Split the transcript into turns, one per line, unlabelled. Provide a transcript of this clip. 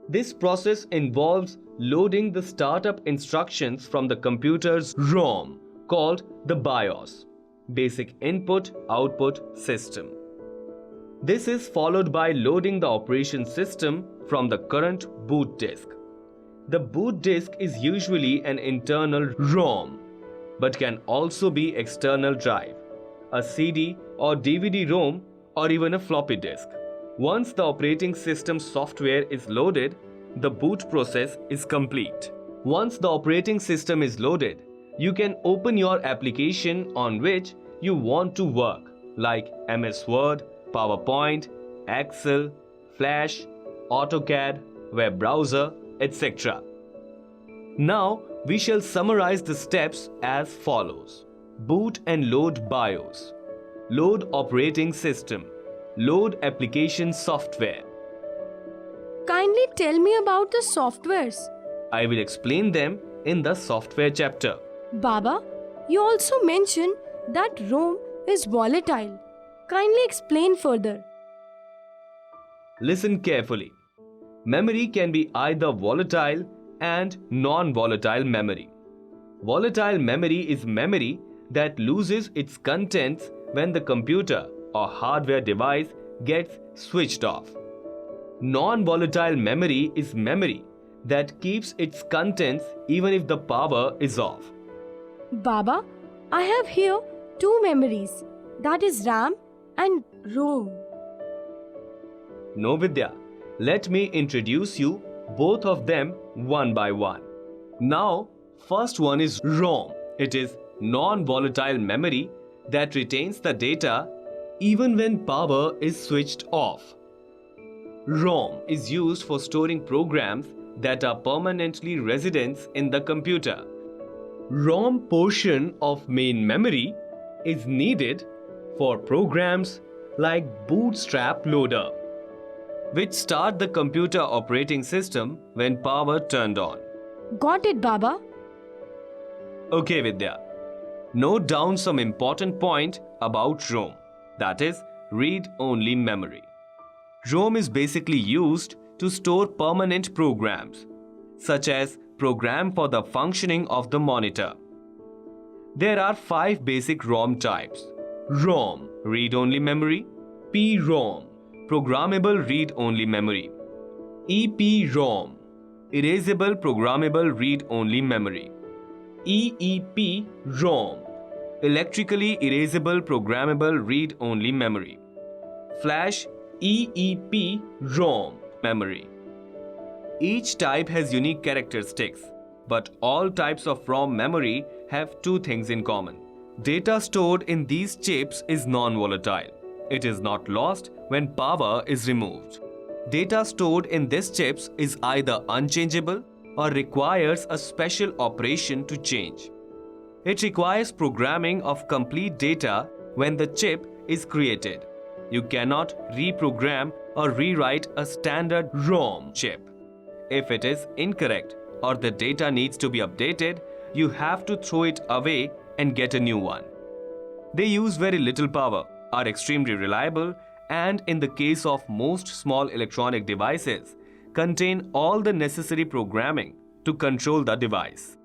This process involves loading the startup instructions from the computer's ROM, called the BIOS, Basic Input Output System. This is followed by loading the operation system from the current boot disk. The boot disk is usually an internal ROM, but can also be external drive, a CD or DVD-ROM, or even a floppy disk. Once the operating system software is loaded, the boot process is complete. Once the operating system is loaded, you can open your application on which you want to work, like MS Word, PowerPoint, Excel, Flash, AutoCAD, web browser, etc. Now, we shall summarize the steps as follows. Boot and load BIOS. Load operating system. Load application software.
Kindly tell me about the softwares.
I will explain them in the software chapter.
Baba, you also mentioned that ROM is volatile. Kindly explain further.
Listen carefully. Memory can be either volatile and non-volatile memory. Volatile memory is memory that loses its contents when the computer or hardware device gets switched off. Non-volatile memory is memory that keeps its contents even if the power is off.
Baba, I have here two memories, that is RAM and ROM.
No, Vidya. Let me introduce you both of them one by one. Now, first one is ROM. It is non-volatile memory that retains the data even when power is switched off. ROM is used for storing programs that are permanently residents in the computer. ROM portion of main memory is needed for programs like Bootstrap Loader, which start the computer operating system when power turned on.
Got it, Baba?
Okay, Vidya. Note down some important point about ROM, that is, read-only memory. ROM is basically used to store permanent programs, such as program for the functioning of the monitor. There are 5 basic ROM types. ROM, read-only memory. PROM, programmable read-only memory. EPROM, erasable programmable read-only memory. EEPROM, electrically erasable programmable read-only memory. Flash EEPROM memory. Each type has unique characteristics, but all types of ROM memory have two things in common. Data stored in these chips is non-volatile. It is not lost when power is removed. Data stored in these chips is either unchangeable or requires a special operation to change. It requires programming of complete data when the chip is created. You cannot reprogram or rewrite a standard ROM chip. If it is incorrect or the data needs to be updated, you have to throw it away and get a new one. They use very little power, are extremely reliable, and in the case of most small electronic devices, contain all the necessary programming to control the device.